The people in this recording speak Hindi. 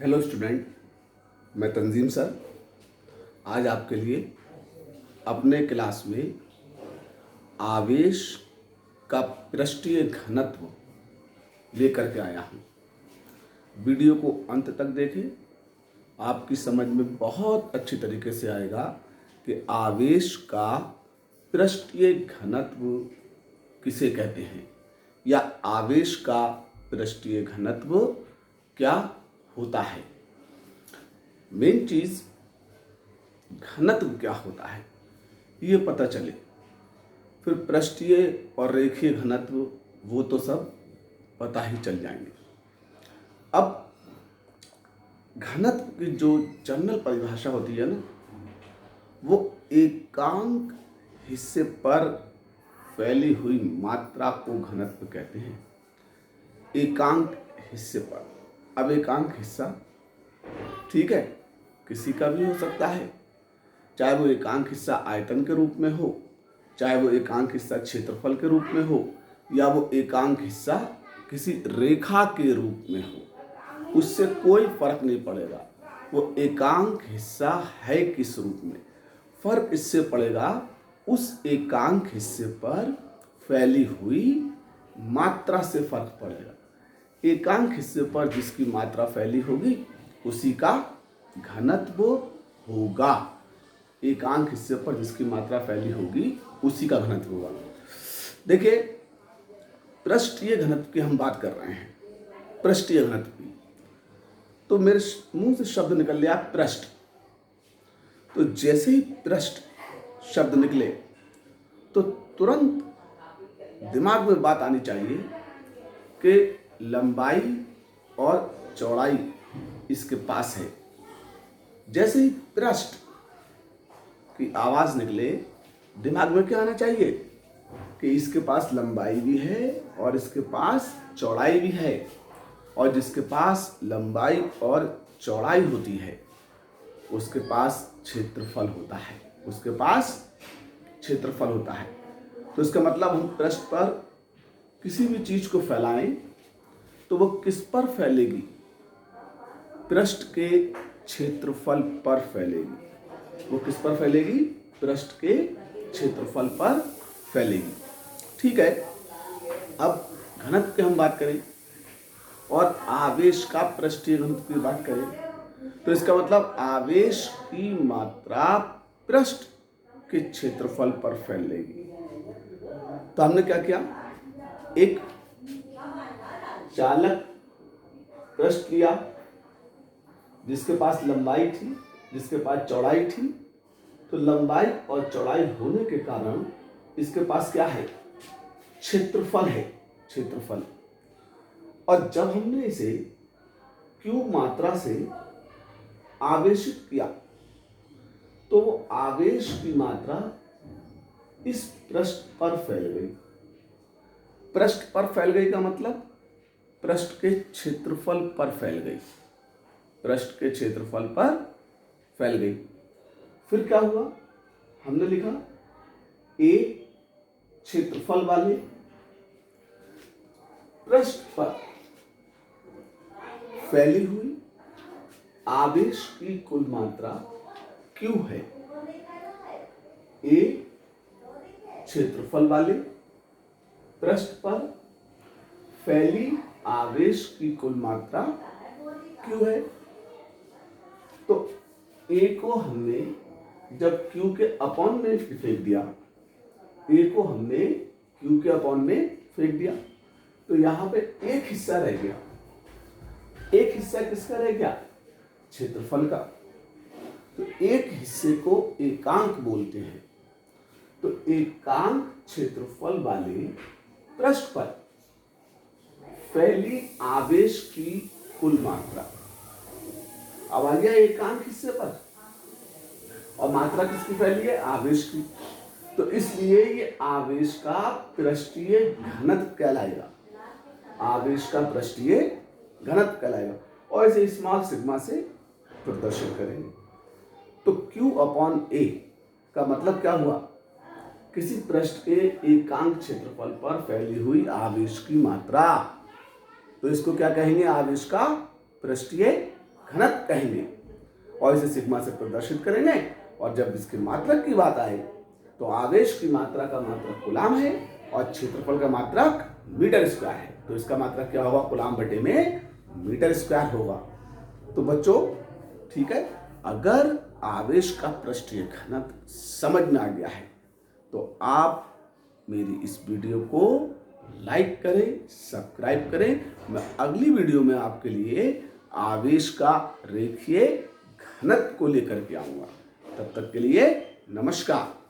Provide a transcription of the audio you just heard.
हेलो स्टूडेंट, मैं तंजीम सर आज आपके लिए अपने क्लास में आवेश का पृष्ठीय घनत्व लेकर के आया हूँ। वीडियो को अंत तक देखें, आपकी समझ में बहुत अच्छी तरीके से आएगा कि आवेश का पृष्ठीय घनत्व किसे कहते हैं या आवेश का पृष्ठीय घनत्व क्या होता है। मेन चीज घनत्व क्या होता है ये पता चले, फिर पृष्ठीय और रेखीय घनत्व वो तो सब पता ही चल जाएंगे। अब घनत्व की जो जनरल परिभाषा होती है ना, वो एकांक हिस्से पर फैली हुई मात्रा को घनत्व कहते हैं। एकांक हिस्से पर, अब एकांक हिस्सा ठीक है किसी का भी हो सकता है, चाहे वो एकांक हिस्सा आयतन के रूप में हो, चाहे वो एकांक हिस्सा क्षेत्रफल के रूप में हो, या वो एकांक हिस्सा किसी रेखा के रूप में हो, उससे कोई फर्क नहीं पड़ेगा। वो एकांक हिस्सा है किस रूप में, फर्क इससे पड़ेगा उस एकांक हिस्से पर फैली हुई मात्रा से फर्क पड़ेगा। एकांक हिस्से पर जिसकी मात्रा फैली होगी उसी का घनत्व होगा। एकांक हिस्से पर जिसकी मात्रा फैली होगी उसी का घनत्व होगा। देखिए, पृष्ठीय घनत्व की हम बात कर रहे हैं। पृष्ठीय घनत्व की तो मेरे मुंह से शब्द निकल लिया पृष्ठ, तो जैसे ही पृष्ठ शब्द निकले तो तुरंत दिमाग में बात आनी चाहिए कि लंबाई और चौड़ाई इसके पास है। जैसे ही पृष्ठ की आवाज निकले दिमाग में क्या आना चाहिए कि इसके पास लंबाई भी है और इसके पास चौड़ाई भी है, और जिसके पास लंबाई और चौड़ाई होती है उसके पास क्षेत्रफल होता है, उसके पास क्षेत्रफल होता है। तो इसका मतलब हम पृष्ठ पर किसी भी चीज को फैलाएं तो वो किस पर फैलेगी, पृष्ठ के क्षेत्रफल पर फैलेगी। वो किस पर फैलेगी, पृष्ठ के क्षेत्रफल पर फैलेगी। ठीक है, अब घनत्व की हम बात करें और आवेश का पृष्ठीय घनत्व की बात करें तो इसका मतलब आवेश की मात्रा पृष्ठ के क्षेत्रफल पर फैलेगी। तो हमने क्या किया, एक चालक पृष्ठ लिया जिसके पास लंबाई थी, जिसके पास चौड़ाई थी। तो लंबाई और चौड़ाई होने के कारण इसके पास क्या है, क्षेत्रफल है, क्षेत्रफल। और जब हमने इसे Q मात्रा से आवेशित किया तो वो आवेश की मात्रा इस पृष्ठ पर फैल गई। पृष्ठ पर फैल गई का मतलब पृष्ठ के क्षेत्रफल पर फैल गई, पृष्ठ के क्षेत्रफल पर फैल गई। फिर क्या हुआ, हमने लिखा A क्षेत्रफल वाले पृष्ठ पर फैली हुई आवेश की कुल मात्रा Q है। A क्षेत्रफल वाले पृष्ठ पर फैली आवेश की कुल मात्रा Q है। तो A को हमने जब Q के अपॉन में फेंक दिया, A को हमने Q के अपॉन में फेंक दिया, तो यहां पे एक हिस्सा रह गया। एक हिस्सा किसका रह गया, क्षेत्रफल का। तो एक हिस्से को एकांक बोलते हैं। तो एकांक क्षेत्रफल वाले पृष्ठ पर फैली आवेश की कुल मात्रा। अब आ गया एकांक हिस्से पर, और मात्रा किसकी फैली है, आवेश की। तो इसलिए ये आवेश का पृष्ठीय घनत्व कहलाएगा, आवेश का पृष्ठीय घनत्व कहलाएगा। और इसे स्मॉल सिग्मा से प्रदर्शित करेंगे। तो Q अपॉन A का मतलब क्या हुआ, किसी पृष्ठ के एकांक क्षेत्रफल पर फैली हुई आवेश की मात्रा। तो इसको क्या कहेंगे, आवेश का पृष्ठीय घनत्व कहेंगे और इसे सिग्मा से प्रदर्शित करेंगे। और जब इसकी मात्रक की बात आए तो आवेश की मात्रा का मात्रक कूलाम है और क्षेत्रफल का मात्रक मीटर स्क्वायर है। तो इसका मात्रक क्या होगा? कूलाम बटे में मीटर स्क्वायर होगा। तो बच्चों ठीक है, अगर आवेश का पृष्ठीय घनत्व समझ में आ गया है तो आप मेरी इस वीडियो को लाइक करें, सब्सक्राइब करें। मैं अगली वीडियो में आपके लिए आवेश का रेखीय घनत्व को लेकर के आऊंगा। तब तक के लिए नमस्कार।